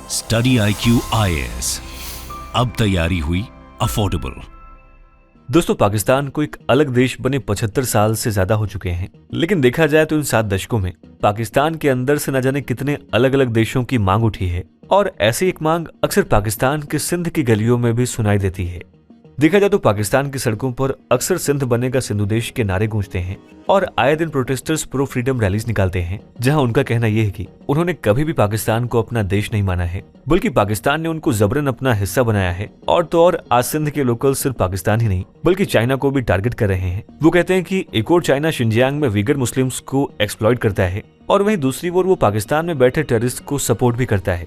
Study IQ IAS, अब तैयारी हुई अफोर्डेबल। दोस्तों, पाकिस्तान को एक अलग देश बने 75 साल से ज्यादा हो चुके हैं, लेकिन देखा जाए तो इन 7 दशकों में पाकिस्तान के अंदर से न जाने कितने अलग अलग देशों की मांग उठी है और ऐसी एक मांग अक्सर पाकिस्तान के सिंध की गलियों में भी सुनाई देती है। देखा जाए तो पाकिस्तान की सड़कों पर अक्सर सिंध बनेगा सिंधु देश के नारे गूंजते हैं और आए दिन प्रोटेस्टर्स प्रो फ्रीडम रैलीज निकालते हैं, जहां उनका कहना यह है कि उन्होंने कभी भी पाकिस्तान को अपना देश नहीं माना है, बल्कि पाकिस्तान ने उनको जबरन अपना हिस्सा बनाया है। और तो और आज सिंध के लोकल सिर्फ पाकिस्तान ही नहीं बल्कि चाइना को भी टारगेट कर रहे हैं। वो कहते हैं कि एक और चाइना शिनजियांग में वीगर मुस्लिम्स को एक्सप्लॉइट करता है और वहीं दूसरी ओर वो पाकिस्तान में बैठे टेररिस्ट को सपोर्ट भी करता है।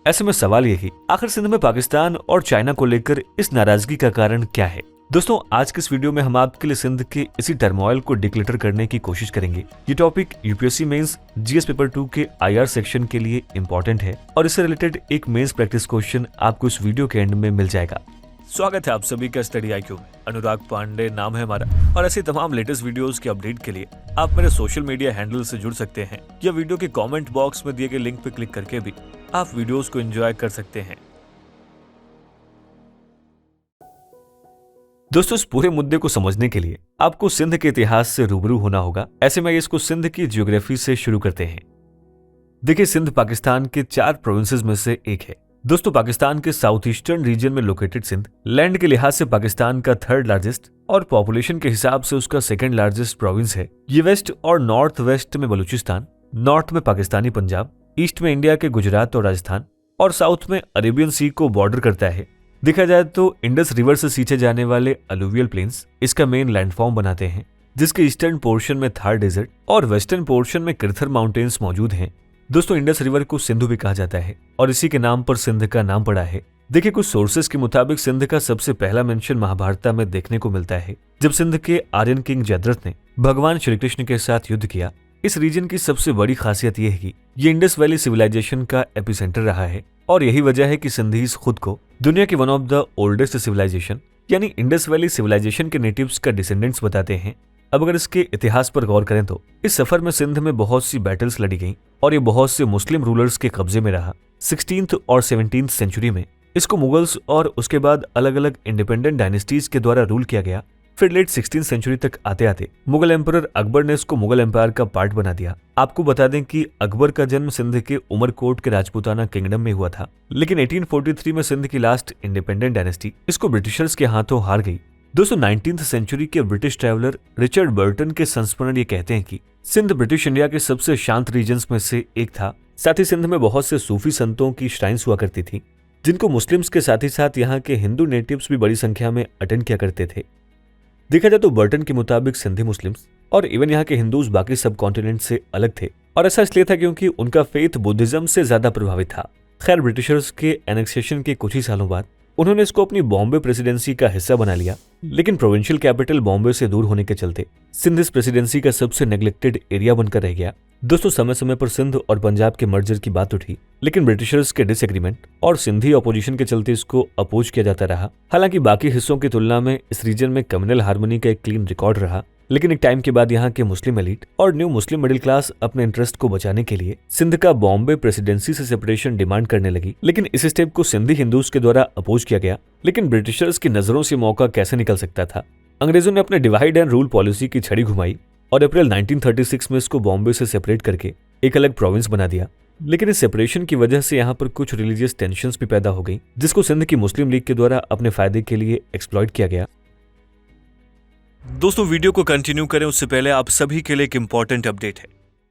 ऐसे में सवाल यही, आखिर सिंध में पाकिस्तान और चाइना को लेकर इस नाराजगी का कारण क्या है? दोस्तों, आज के इस वीडियो में हम आपके लिए सिंध के इसी टर्मोइल को डिक्लेटर करने की कोशिश करेंगे। ये topic UPSC mains GS paper 2 के IR सेक्शन के लिए इम्पोर्टेंट है और इससे रिलेटेड एक मेंस प्रैक्टिस क्वेश्चन आपको इस वीडियो के एंड में मिल जाएगा। स्वागत है आप सभी का स्टडी IQ में। अनुराग पांडे नाम है हमारा और ऐसे तमाम लेटेस्ट वीडियोस के अपडेट के लिए आप मेरे सोशल मीडिया हैंडल से जुड़ सकते हैं या वीडियो के कमेंट बॉक्स में दिए गए लिंक पर क्लिक करके भी आप वीडियोस को एंजॉय कर सकते हैं। दोस्तों, इस पूरे मुद्दे को समझने के लिए आपको सिंध के इतिहास से रूबरू होना होगा। ऐसे में इसको सिंध की जियोग्राफी से शुरू करते हैं। देखिए, सिंध पाकिस्तान के 4 प्रोविंसेस में से एक है। दोस्तों, पाकिस्तान के साउथ ईस्टर्न रीजन में लोकेटेड सिंध लैंड के लिहाज से पाकिस्तान का 3rd लार्जेस्ट और पॉपुलेशन के हिसाब से उसका 2nd लार्जेस्ट प्रोविंस है। ये वेस्ट और नॉर्थ वेस्ट में बलूचिस्तान, नॉर्थ में पाकिस्तानी पंजाब, ईस्ट में इंडिया के गुजरात और राजस्थान और साउथ में अरेबियन सी को बॉर्डर करता है। देखा जाए तो इंडस रिवर से सींचे जाने वाले अलुवियल प्लेन्स इसका मेन लैंडफॉर्म बनाते हैं, जिसके ईस्टर्न पोर्शन में थार डेजर्ट और वेस्टर्न पोर्शन में किरथर माउंटेन्स मौजूद हैं। दोस्तों, इंडस रिवर को सिंधु भी कहा जाता है और इसी के नाम पर सिंध का नाम पड़ा है। देखिए, कुछ सोर्सेस के मुताबिक सिंध का सबसे पहला मेंशन महाभारत में देखने को मिलता है, जब सिंध के आर्यन किंग जयद्रथ ने भगवान श्री कृष्ण के साथ युद्ध किया। इस रीजन की सबसे बड़ी खासियत यह है कि ये इंडस वैली सिविलाइजेशन का एपिसेंटर रहा है और यही वजह है कि सिंधीज खुद को दुनिया की one of the oldest civilization यानी इंडस वैली सिविलाइजेशन के नेटिव्स का डिसेंडेंट्स बताते हैं। अब अगर इसके इतिहास पर गौर करें तो इस सफर में सिंध में बहुत सी बैटल्स लड़ी गईं और ये बहुत से मुस्लिम रूलर्स के कब्जे में रहा। 16th और 17th सेंचुरी में इसको मुगल्स और उसके बाद अलग अलग इंडिपेंडेंट डायनेस्टीज के द्वारा रूल किया गया। फिर लेट 16th सेंचुरी तक आते आते मुगल एम्परर अकबर ने इसको मुगल एम्पायर का पार्ट बना दिया। आपको बता दें कि अकबर का जन्म सिंध के उमरकोट के राजपूताना किंगडम में हुआ था, लेकिन 1843 में सिंध की लास्ट इंडिपेंडेंट डायनेस्टी इसको ब्रिटिशर्स के हाथों हार गई। दोस्तों, 19th सेंचुरी के ब्रिटिश ट्रैवलर रिचर्ड बर्टन के संस्मरण ये कहते हैं कि सिंध ब्रिटिश इंडिया के सबसे शांत रीजन्स में से एक था। साथ ही सिंध में बहुत से सूफी संतों की श्राइन्स हुआ करती थी, जिनको मुस्लिम्स के साथ ही साथ यहाँ के हिंदू नेटिव्स भी बड़ी संख्या में अटेंड किया करते थे। देखा जाए तो बर्टन के मुताबिक सिंधी मुस्लिम्स और इवन यहाँ के हिंदूज बाकी सब कॉन्टिनेंट से अलग थे और ऐसा इसलिए था क्योंकि उनका फेथ बुद्धिज्म से ज्यादा प्रभावित था। खैर, ब्रिटिशर्स के एनेक्सेशन के कुछ ही सालों बाद उन्होंने इसको अपनी बॉम्बे प्रेसिडेंसी का हिस्सा बना लिया, लेकिन प्रोविंशियल कैपिटल बॉम्बे से दूर होने के चलते सिंध इस प्रेसिडेंसी का सबसे नेग्लेक्टेड एरिया बनकर रह गया। दोस्तों, समय समय पर सिंध और पंजाब के मर्जर की बात उठी, लेकिन ब्रिटिशर्स के डिसएग्रीमेंट और सिंधी ऑपोजिशन के चलते इसको अपोज किया जाता रहा। हालांकि बाकी हिस्सों की तुलना में इस रीजन में कम्युनल हार्मनी का एक क्लीन रिकॉर्ड रहा, लेकिन एक टाइम के बाद यहाँ के मुस्लिम एलीट और न्यू मुस्लिम मिडिल क्लास अपने इंटरेस्ट को बचाने के लिए सिंध का बॉम्बे प्रेसिडेंसी से सेपरेशन डिमांड करने लगी। लेकिन इस स्टेप को सिंधी हिंदूज के द्वारा अपोज किया गया। लेकिन ब्रिटिशर्स की नजरों से मौका कैसे निकल सकता था? अंग्रेजों ने अपने डिवाइड एंड रूल पॉलिसी की छड़ी घुमाई और अप्रैल 1936 में इसको बॉम्बे से सेपरेट करके एक अलग प्रोविंस बना दिया। लेकिन इस सेपरेशन की वजह से यहाँ पर कुछ रिलीजियस टेंशंस भी पैदा हो गई, जिसको सिंध की मुस्लिम लीग के द्वारा अपने फायदे के लिए एक्सप्लॉइट किया गया। दोस्तों, वीडियो को कंटिन्यू करें उससे पहले आप सभी के लिए एक इंपॉर्टेंट अपडेट है।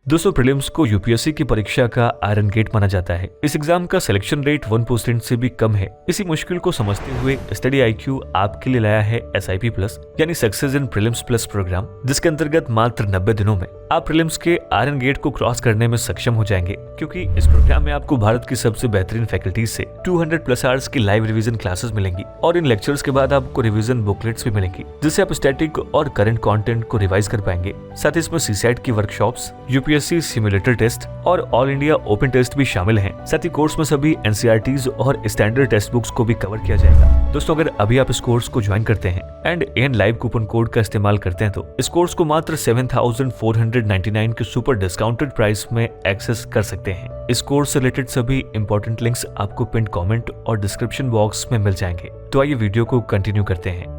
दोस्तों, प्रीलिम्स को यूपीएससी की परीक्षा का आयरन गेट माना जाता है। इस एग्जाम का सिलेक्शन रेट 1% से भी कम है। इसी मुश्किल को समझते हुए स्टडी IQ आपके लिए लाया है SIP प्लस यानी success in prelims plus program, जिसके अंतर्गत मात्र 90 दिनों में आप प्रीलिम्स के आयरन गेट को क्रॉस करने में सक्षम हो जाएंगे, क्योंकि इस प्रोग्राम में आपको भारत की सबसे बेहतरीन फैकल्टीज से 200+ आवर्स की लाइव रिवीजन क्लासेस मिलेंगी और इन लेक्चर्स के बाद आपको रिवीजन बुकलेट्स भी मिलेंगी, जिससे आप स्टैटिक और करंट कंटेंट को रिवाइज कर पाएंगे। साथ ही इसमें CSAT की workshops, UPSC UPSC simulator test और ऑल इंडिया ओपन टेस्ट भी शामिल हैं। साथ ही कोर्स में सभी एनसीईआरटीज और स्टैंडर्ड टेक्स्ट बुक्स को भी कवर किया जाएगा। दोस्तों, अगर अभी आप इस कोर्स को ज्वाइन करते हैं and an live coupon code का इस्तेमाल करते हैं तो इस कोर्स को मात्र 7,499 के सुपर डिस्काउंटेड प्राइस में एक्सेस कर सकते हैं। इस कोर्स से रिलेटेड सभी इंपॉर्टेंट लिंक्स आपको पिन कमेंट और डिस्क्रिप्शन बॉक्स में मिल जाएंगे। तो आइए वीडियो को कंटिन्यू करते हैं।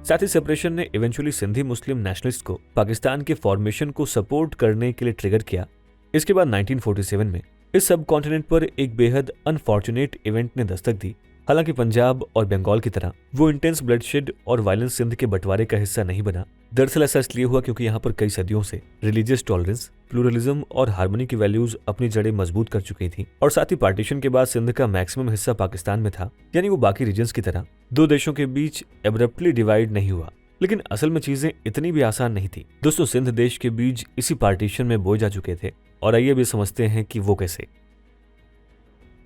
साथ ही सेपरेशन ने इवेंचुअली सिंधी मुस्लिम नेशनलिस्ट को पाकिस्तान के फॉर्मेशन को सपोर्ट करने के लिए ट्रिगर किया। इसके बाद 1947 में इस सब कॉन्टिनेंट पर एक बेहद अनफॉर्चुनेट इवेंट ने दस्तक दी। हालांकि पंजाब और बंगाल की तरह वो इंटेंस ब्लडशेड और वायलेंस सिंध के बंटवारे का हिस्सा नहीं बना। दरअसल ऐसा इसलिए हुआ क्योंकि यहाँ पर कई सदियों से रिलीजियस टॉलरेंस, प्लूरलिज्म और हार्मनी की वैल्यूज अपनी जड़ें मजबूत कर चुकी थी और साथ ही पार्टीशन के बाद सिंध का मैक्सिमम हिस्सा पाकिस्तान में था, यानी वो बाकी रीजन्स की तरह दो देशों के बीच एब्रप्टली डिवाइड नहीं हुआ। लेकिन असल में चीजें इतनी भी आसान नहीं थी। दोस्तों, सिंध देश के बीच इसी पार्टीशन में बोए जा चुके थे और आइए भी समझते हैं कि वो कैसे।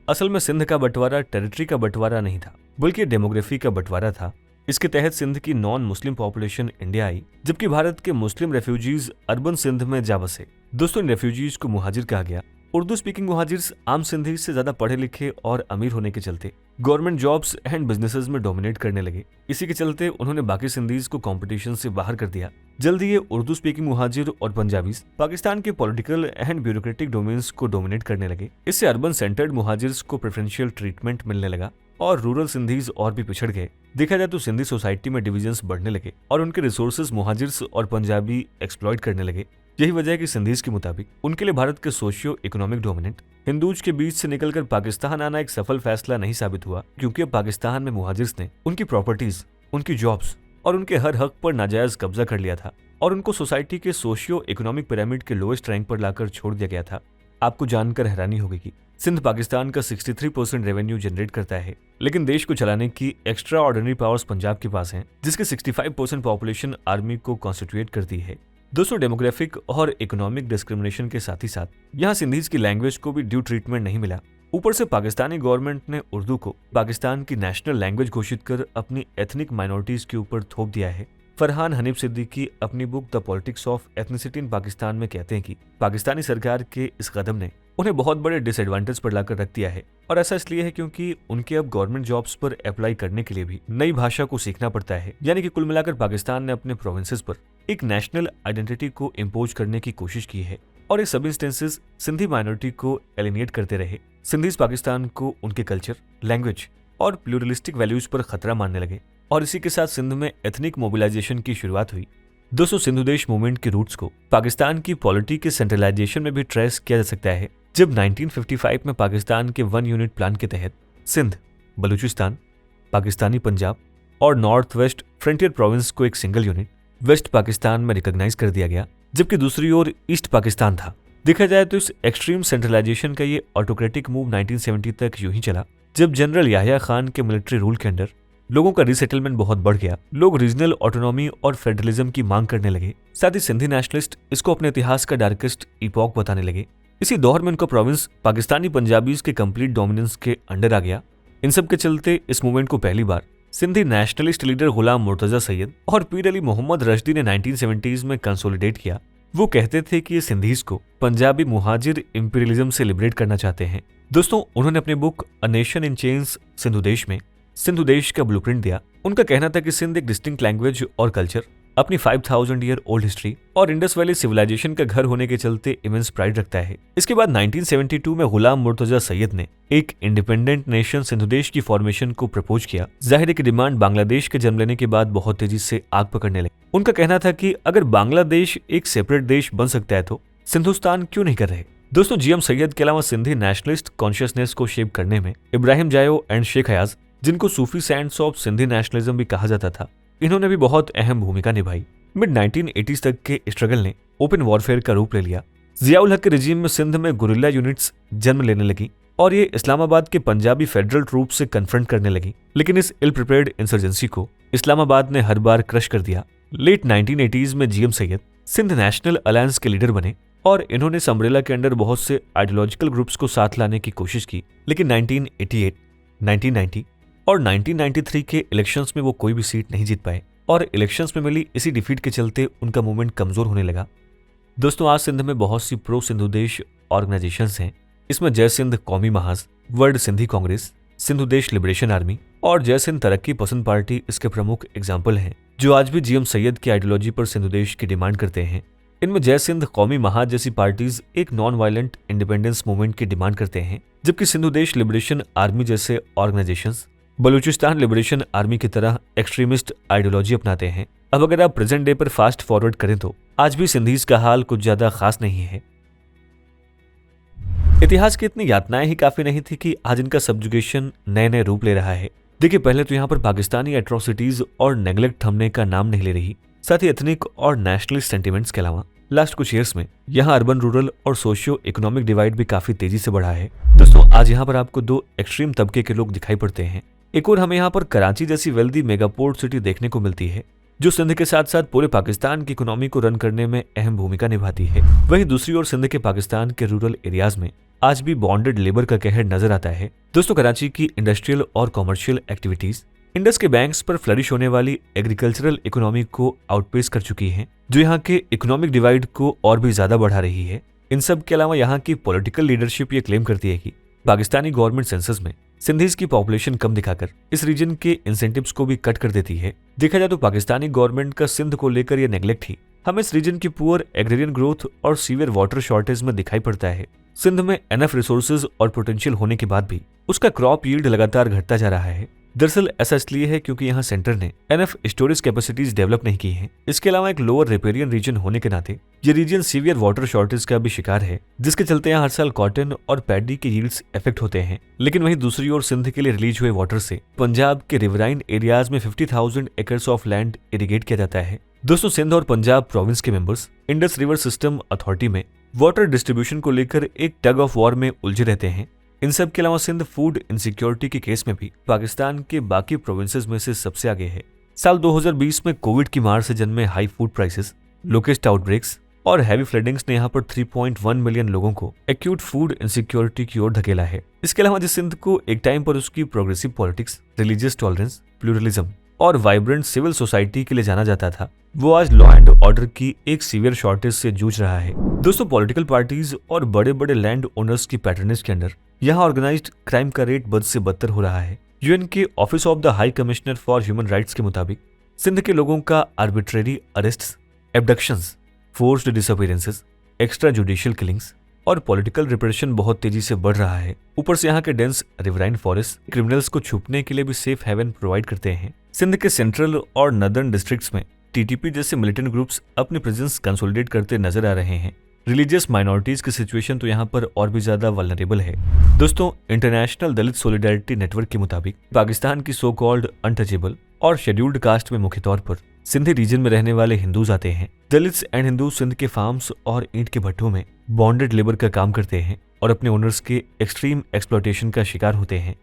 असल में सिंध का बंटवारा टेरिटरी का बंटवारा नहीं था, बल्कि डेमोग्राफी का बंटवारा था। इसके तहत सिंध की non Muslim population India I, जबकि भारत के मुस्लिम रेफ्यूजीज अर्बन सिंध में जा बसे। दोस्तों, इन रेफ्यूजीज को मुहाजिर कहा गया। उर्दू स्पीकिंग मुहाजिर्स आम सिंधी से ज्यादा पढ़े लिखे और अमीर होने के चलते गवर्नमेंट जॉब्स एंड बिजनेसेस में डोमिनेट करने लगे। इसी के चलते उन्होंने बाकी सिंधीज को कंपटीशन से बाहर कर दिया। जल्दी ये उर्दू स्पीकिंग मुहाजिर और पंजाबीज पाकिस्तान के पॉलिटिकल एंड ब्यूरोक्रेटिक डोमेन्स को डोमिनेट करने लगे। इससे अर्बन सेंटर्ड मुहाजिर्स को प्रेफरेंशियल ट्रीटमेंट मिलने लगा और रूरल सिंधीज और भी पिछड़ गए। देखा जाए तो सिंधी सोसाइटी में डिविजन्स बढ़ने लगे और उनके रिसोर्सेज मुहाजिर्स और पंजाबी एक्सप्लॉइट करने लगे। यही वजह है कि सिंधीज के मुताबिक उनके लिए भारत के सोशियो इकोनॉमिक डोमिनेंट हिंदूज के बीच से निकलकर पाकिस्तान आना एक सफल फैसला नहीं साबित हुआ, क्योंकि अब पाकिस्तान में मुहाजिर्स ने उनकी प्रॉपर्टीज, उनकी जॉब्स और उनके हर हक पर नाजायज कब्जा कर लिया था और उनको सोसाइटी के सोशियो इकोनॉमिक पिरामिड के लोएस्ट रैंक पर लाकर छोड़ दिया गया था। आपको जानकर हैरानी होगी कि सिंध पाकिस्तान का 63% रेवेन्यू जनरेट करता है, लेकिन देश को चलाने की एक्स्ट्रा ऑर्डिनरी पावर्स पंजाब के पास हैं, जिसके 65% पॉपुलेशन आर्मी को कॉन्स्टिट्यूएट करती है। दोस्तों, डेमोग्राफिक और इकोनॉमिक डिस्क्रिमिनेशन के साथ ही साथ यहाँ सिंधीज की लैंग्वेज को भी ड्यू ट्रीटमेंट नहीं मिला। ऊपर से पाकिस्तानी गवर्नमेंट ने उर्दू को पाकिस्तान की नेशनल लैंग्वेज घोषित कर अपनी एथनिक माइनॉरिटीज के ऊपर थोप दिया है। फरहान हनीफ सिद्दीकी अपनी book the politics of ethnicity in Pakistan में कहते हैं कि पाकिस्तानी सरकार के इस कदम ने उन्हें बहुत बड़े डिसएडवांटेज पर लाकर रख दिया है, और ऐसा इसलिए है क्योंकि उनके अब गवर्नमेंट जॉब्स पर अप्लाई करने के लिए भी नई भाषा को सीखना पड़ता है। यानी कि कुल मिलाकर पाकिस्तान ने अपने प्रोविंसेस पर एक नेशनल आइडेंटिटी को इम्पोज करने की कोशिश की है और ये सब इंस्टेंसेस सिंधी माइनॉरिटी को एलिनेट करते रहे। सिंधीज पाकिस्तान को उनके कल्चर, लैंग्वेज और प्लूरलिस्टिक वैल्यूज पर खतरा मानने लगे और इसी के साथ सिंध में एथनिक मोबिलाइजेशन की शुरुआत हुई। दोस्तों, सिंधु देश मूवमेंट के रूट्स को पाकिस्तान की पॉलिटी के सेंट्रलाइजेशन में भी ट्रेस किया जा सकता है, जब 1955 में पाकिस्तान के 1 यूनिट प्लान के तहत सिंध, बलूचिस्तान, पाकिस्तानी पंजाब और नॉर्थ वेस्ट फ्रंटियर प्रोविंस को एक सिंगल यूनिट वेस्ट पाकिस्तान में रिकॉग्नाइज कर दिया गया, जबकि दूसरी ओर ईस्ट पाकिस्तान था। देखा जाए तो इस एक्सट्रीम सेंट्रलाइजेशन का ये ऑटोक्रेटिक मूव 1970 तक यूं ही चला, जब जनरल याहिया खान के मिलिट्री रूल के अंडर लोगों का रीसेटलमेंट बहुत बढ़ गया। लोग रीजनल ऑटोनॉमी और फेडरलिज्म की मांग करने लगे। साथ ही सिंधी नेशनलिस्ट इसको अपने इतिहास का डार्केस्ट इपॉक बताने लगे। इसी दौर में उनका प्रोविंस पाकिस्तानी पंजाबीज के कंप्लीट डोमिनेंस के अंडर आ गया। इन सब के चलते इस मूवमेंट को पहली बार सिंधी नेशनलिस्ट लीडर गुलाम मुर्तजा सैयद और पीर अली मोहम्मद रश्दी ने 1970s में कंसोलिडेट किया। वो कहते थे कि ये सिंधीज को पंजाबी मुहाजिर इंपीरियलिज्म से लिबरेट करना चाहते हैं। दोस्तों, उन्होंने अपनी book a nation in change Sindhu देश में सिंधु देश का ब्लूप्रिंट दिया। उनका कहना था कि सिंध एक डिस्टिंक्ट लैंग्वेज और कल्चर, अपनी 5000 ईयर ओल्ड हिस्ट्री और इंडस वैली सिविलाइजेशन का घर होने के चलते इमेंस प्राइड रखता है। इसके बाद 1972 में गुलाम मुर्तजा सैयद ने एक इंडिपेंडेंट नेशन सिंधु देश की फॉर्मेशन को प्रपोज किया। जाहिर है कि डिमांड बांग्लादेश के जन्म लेने के बाद बहुत तेजी से आग पकड़ने लगी। उनका कहना था कि अगर बांग्लादेश एक सेपरेट देश बन सकता है तो सिंधुस्तान क्यों नहीं कर रहे। दोस्तों, जीएम सैयद के अलावा सिंधी नेशनलिस्ट कॉन्शियसनेस को शेप करने में इब्राहिम जायो एंड शेख हयाज, जिनको सूफी सैंड्स ऑफ सिंधी नेशनलिज्म भी कहा जाता था, इन्होंने भी बहुत अहम भूमिका निभाई। मिड 1980s तक के स्ट्रगल ने ओपन वॉरफेयर का रूप ले लिया। जियाउल हक के रिजीम में सिंध में गुरिल्ला यूनिट्स जन्म लेने लगी और ये इस्लामाबाद के पंजाबी फेडरल ट्रूप से कन्फ्रंट करने लगी, लेकिन इस इल प्रिपेयर्ड इंसर्जेंसी को इस्लामाबाद ने हर बार क्रश कर दिया। लेट 1980s में GM Syed Sindh national alliance के लीडर बने और इन्होंने इस अम्ब्रेला के अंडर बहुत से आइडियोलॉजिकल ग्रुप्स को साथ लाने की कोशिश की, लेकिन 1988, 1990 और 1993 के इलेक्शंस में वो कोई भी सीट नहीं जीत पाए और इलेक्शंस में मिली इसी डिफीट के चलते उनका मूवमेंट कमजोर होने लगा। दोस्तों आज सिंध में बहुत सी प्रो सिंधु देश ऑर्गेनाइजेशंस हैं। इसमें जय सिंध कौमी महाज, वर्ल्ड सिंधी कांग्रेस, सिंधु देश लिबरेशन आर्मी और जय सिंध तरक्की पसंद पार्टी इसके प्रमुख एग्जाम्पल हैं, जो आज भी जीएम सैयद की आइडियोलॉजी पर सिंधु देश की डिमांड करते हैं। इनमें जय सिंध कौमी महाज जैसी पार्टीज एक नॉन वायलेंट इंडिपेंडेंस मूवमेंट की डिमांड करते हैं, जबकि सिंधु देश लिबरेशन आर्मी जैसे ऑर्गेनाइजेशंस बलूचिस्तान लिबरेशन आर्मी की तरह एक्सट्रीमिस्ट आइडियोलॉजी अपनाते हैं। अब अगर आप प्रेजेंट डे पर फास्ट फॉरवर्ड करें तो आज भी सिंधीज का हाल कुछ ज्यादा खास नहीं है। इतिहास की इतनी यातनाएं ही काफी नहीं थी कि आज इनका सब्जुगेशन नए नए रूप ले रहा है। देखिए, पहले तो यहाँ पर पाकिस्तानी एट्रोसिटीज और नेग्लेक्ट थमने का नाम नहीं ले रही, साथ ही एथनिक और नेशनलिस्ट सेंटिमेंट्स के अलावा लास्ट कुछ ईयर्स में यहाँ अर्बन रूरल और सोशियो इकोनॉमिक डिवाइड भी काफी तेजी से बढ़ा है। दोस्तों आज यहाँ पर आपको दो एक्सट्रीम तबके के लोग दिखाई पड़ते हैं। एक और हमें यहाँ पर कराची जैसी वेल्दी मेगापोर्ट सिटी देखने को मिलती है, जो सिंध के साथ साथ पूरे पाकिस्तान की इकोनॉमी को रन करने में अहम भूमिका निभाती है। वहीं दूसरी ओर सिंध के पाकिस्तान के रूरल एरियाज में आज भी बॉन्डेड लेबर का कहर नजर आता है। दोस्तों कराची की इंडस्ट्रियल और कॉमर्शियल एक्टिविटीज इंडस के बैंक्स पर फ्लरिश होने वाली एग्रीकल्चरल इकोनॉमी को आउटपेस कर चुकी है, जो यहाँ के इकोनॉमिक डिवाइड को और भी ज्यादा बढ़ा रही है। इन सब के अलावा यहाँ की पॉलिटिकल लीडरशिप ये क्लेम करती है कि पाकिस्तानी गवर्नमेंट सेंसस में सिंधीज की पॉपुलेशन कम दिखाकर इस रीजन के इंसेंटिव्स को भी कट कर देती है। देखा जाए तो पाकिस्तानी गवर्नमेंट का सिंध को लेकर यह नेग्लेक्ट ही हमें इस रीजन की पुअर एग्रेरियन ग्रोथ और सीवियर वाटर शॉर्टेज में दिखाई पड़ता है। सिंध में एनफ रिसोर्सेज और पोटेंशियल होने के बाद भी उसका क्रॉप यील्ड लगातार घटता जा रहा है। दरअसल ऐसा इसलिए है क्योंकि यहाँ सेंटर ने एनफ स्टोरेज कैपेसिटीज डेवलप नहीं की हैं। इसके अलावा एक लोअर रिपेरियन रीजन होने के नाते ये रीजन सीवियर वाटर शॉर्टेज का भी शिकार है, जिसके चलते यहाँ हर साल कॉटन और पैडी के यील्ड्स इफेक्ट होते हैं। लेकिन वहीं दूसरी ओर सिंध के लिए रिलीज हुए वाटर से पंजाब के रिवराइन एरियाज में 50,000 एकर्स ऑफ लैंड इरिगेट किया जाता है। दोस्तों सिंध और पंजाब प्रोविंस के members Indus river system authority में वाटर डिस्ट्रीब्यूशन को लेकर एक टग ऑफ वॉर में उलझे रहते हैं। इन सब के अलावा सिंध फूड इनसिक्योरिटी के केस में भी पाकिस्तान के बाकी प्रोविंसेस में से सबसे आगे है। साल 2020 में कोविड की मार से जन्मे हाई फूड प्राइसेस, लोकेस्ट आउटब्रेक्स और हैवी फ्लडिंग्स ने यहाँ पर 3.1 मिलियन लोगों को एक्यूट फूड इनसिक्योरिटी की ओर धकेला है। इसके अलावा जिस सिंध को एक टाइम पर उसकी progressive politics, religious tolerance, pluralism और वाइब्रेंट सिविल सोसाइटी के लिए जाना जाता था, वो आज लॉ एंड ऑर्डर की एक सीवियर शॉर्टेज से जूझ रहा है। दोस्तों पॉलिटिकल पार्टीज और बड़े बड़े लैंड ओनर्स की पैटर्नेज के अंडर यहाँ ऑर्गेनाइज्ड क्राइम का रेट बद से बदतर हो रहा है। यूएन के office of the high commissioner for human rights के मुताबिक सिंध के लोगों का arbitrary arrests, abductions, forced disappearances, extra judicial killings और पॉलिटिकल रिप्रेशन बहुत तेजी से बढ़ रहा है। ऊपर से यहाँ के डेंस रिवराइन फॉरेस्ट क्रिमिनल्स को छुपने के लिए भी सेफ हेवन प्रोवाइड करते हैं। सिंध के सेंट्रल और नदर्न डिस्ट्रिक्ट्स में टीटीपी जैसे मिलिटेंट ग्रुप्स अपनी प्रेजेंस कंसोलिडेट करते नजर आ रहे हैं। रिलीजियस माइनॉरिटीज की सिचुएशन तो यहाँ पर और भी ज्यादा वल्नरेबल है। दोस्तों इंटरनेशनल दलित सोलिडारिटी नेटवर्क के मुताबिक पाकिस्तान की सो कॉल्ड अनटचेबल और शेड्यूल्ड कास्ट में मुख्य तौर पर सिंधी रीजन में रहने वाले हिंदूज आते हैं। दलित्स एंड हिंदू सिंध के फार्म्स और ईंट के भट्ठों में बॉन्डेड लेबर का काम करते हैं और अपने ओनर्स के एक्सट्रीम एक्सप्लॉयटेशन का शिकार होते हैं।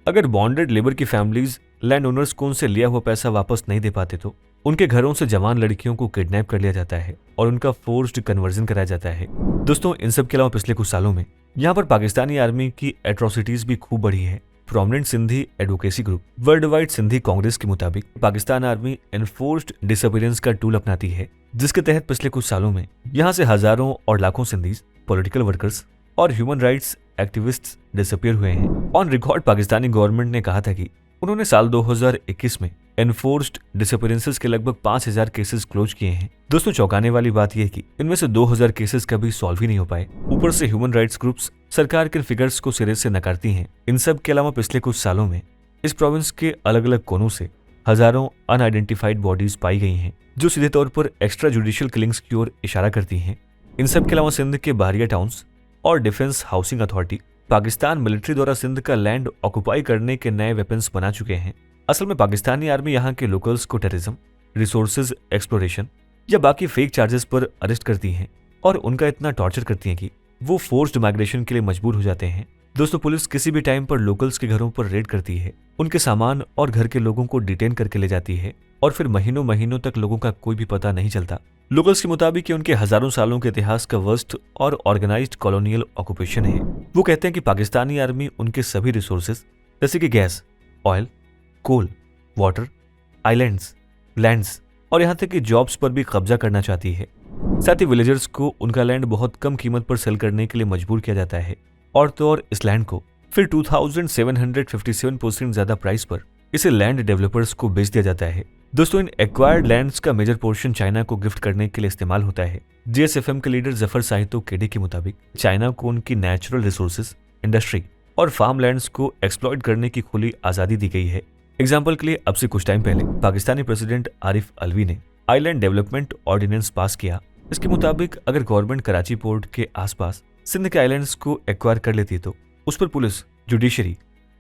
अगर बॉन्डेड लेबर की फैमिलीज लैंड ओनर्स को उनसे लिया हुआ पैसा वापस नहीं दे पाते तो उनके घरों से जवान लड़कियों को किडनैप कर लिया जाता है और उनका फोर्स्ड कन्वर्जन कराया जाता है। दोस्तों इन सब के अलावा पिछले कुछ सालों में यहाँ पर पाकिस्तानी आर्मी की एट्रोसिटीज भी खूब बढ़ी है। Prominent Sindhi advocacy group world wide Sindhi Congress के मुताबिक पाकिस्तान आर्मी एनफोर्स्ड डिसअपीयरेंस का टूल अपनाती है, जिसके तहत पिछले कुछ सालों में यहाँ से हजारों और लाखों सिंधीज, पॉलिटिकल वर्कर्स और ह्यूमन राइट्स एक्टिविस्ट्स डिसअपीयर हुए हैं। ऑन रिकॉर्ड पाकिस्तानी गवर्नमेंट ने कहा था कि उन्होंने साल 2021 में एनफोर्स्ड डिसअपीयरेंसेस के लगभग 5,000 केसेस क्लोज किए हैं। दोस्तों चौंकाने वाली बात यह कि इनमें से 2,000 केसेस कभी सॉल्व ही नहीं हो पाए। ऊपर से ह्यूमन राइट्स ग्रुप्स सरकार के फिगर्स को सिरे से नकारती हैं। इन सब के अलावा पिछले कुछ सालों में इस प्रोविंस के अलग अलग कोनों से हजारों अनआइडेंटिफाइड बॉडीज पाई गई हैं, जो सीधे तौर पर एक्स्ट्रा जुडिशियल किलिंग्स की ओर इशारा करती हैं। इन सब के अलावा सिंध के बारिया टाउन्स और defence housing authority Pakistan military द्वारा सिंध का लैंड ऑक्युपाई करने के नए वेपन्स बना चुके हैं। असल में पाकिस्तानी आर्मी यहाँ के लोकल्स को टेररिज्म, रिसोर्सेज एक्सप्लोरेशन या बाकी फेक चार्जेस पर अरेस्ट करती हैं और उनका इतना टॉर्चर करती हैं कि वो फोर्स्ड माइग्रेशन के लिए मजबूर हो जाते हैं। दोस्तों पुलिस किसी भी टाइम पर लोकल्स के घरों पर रेड करती है, उनके सामान और घर के लोगों को डिटेन करके ले जाती है और फिर महीनों महीनों तक लोगों का कोई भी पता नहीं चलता। लोकल्स के मुताबिक उनके हजारों सालों के इतिहास का वर्स्ट और ऑर्गेनाइज्ड कॉलोनियल ऑक्यूपेशन है। वो कहते हैं कि पाकिस्तानी आर्मी उनके सभी रिसोर्सेज जैसे कि गैस, ऑयल, कोल, वाटर, आइलैंड्स, लैंड्स और यहाँ तक कि जॉब्स पर भी कब्जा करना चाहती है। साथ ही विलेजर्स को उनका लैंड बहुत कम कीमत पर सेल करने के लिए मजबूर किया जाता है और तो और इस लैंड को फिर 2757% ज्यादा प्राइस पर इसे लैंड डेवलपर्स को बेच दिया जाता है। दोस्तों, इन एक्वायर्ड लैंड्स का मेजर पोर्शन चाइना को गिफ्ट करने के लिए इस्तेमाल होता है। GSFM के लीडर जफर साहितो केडे के मुताबिक चाइना को उनकी नेचुरल रिसोर्सेज, इंडस्ट्री और फार्म लैंड्स को एक्सप्लॉइट करने की खुली आजादी दी गई है। एग्जाम्पल के लिए अब से कुछ टाइम पहले पाकिस्तानी प्रेसिडेंट आरिफ अलवी ने आइलैंड डेवलपमेंट ऑर्डिनेंस पास किया। इसके मुताबिक अगर गवर्नमेंट कराची पोर्ट के आसपास सिंध के आइलैंड्स को एक्वायर कर लेती तो उस पर पुलिस, जुडिशरी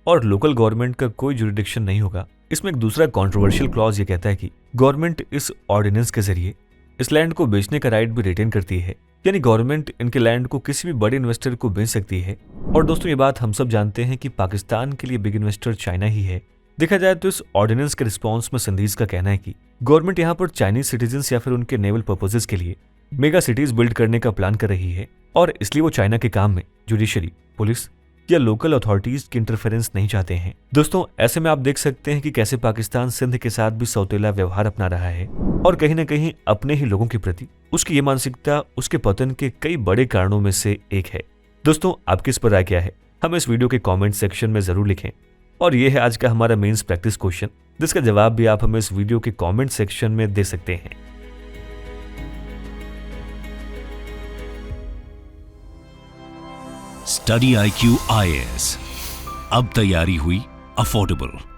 और लोकल गवर्नमेंट का कोई जुरिडिक्शन नहीं होगा। इसमें एक दूसरा कंट्रोवर्शियल क्लॉज ये कहता है कि गवर्नमेंट इस ऑर्डिनेंस के जरिए इस लैंड को बेचने का राइट भी रिटेन करती है, यानी गवर्नमेंट इनके लैंड को किसी भी बड़े इन्वेस्टर को बेच सकती है। और दोस्तों, ये बात हम सब जानते हैं कि पाकिस्तान के लिए बिग इन्वेस्टर चाइना ही है। देखा जाए तो इस ऑर्डिनेंस के रिस्पॉन्स में संदीज का कहना है कि गवर्नमेंट यहाँ पर चाइनीज सिटीजन्स या फिर उनके नेवल पर्पसेस के लिए मेगा सिटीज बिल्ड करने का प्लान कर रही है और इसलिए वो चाइना के काम में जुडिशरी, पुलिस या लोकल अथॉरिटीज की इंटरफेरेंस नहीं चाहते हैं। दोस्तों, ऐसे में आप देख सकते हैं कि कैसे पाकिस्तान सिंध के साथ भी सौतेला व्यवहार अपना रहा है और कहीं ना कहीं अपने ही लोगों के प्रति उसकी ये मानसिकता उसके पतन के कई बड़े कारणों में से एक है। दोस्तों, आपकी इस पर राय क्या है? हमें इस वीडियो के कॉमेंट सेक्शन में जरूर लिखें। और ये है आज का हमारा मेंस प्रैक्टिस क्वेश्चन, जिसका जवाब भी आप हमें इस वीडियो के कॉमेंट सेक्शन में दे सकते हैं। स्टडी IQ IAS, अब तैयारी हुई अफोर्डेबल।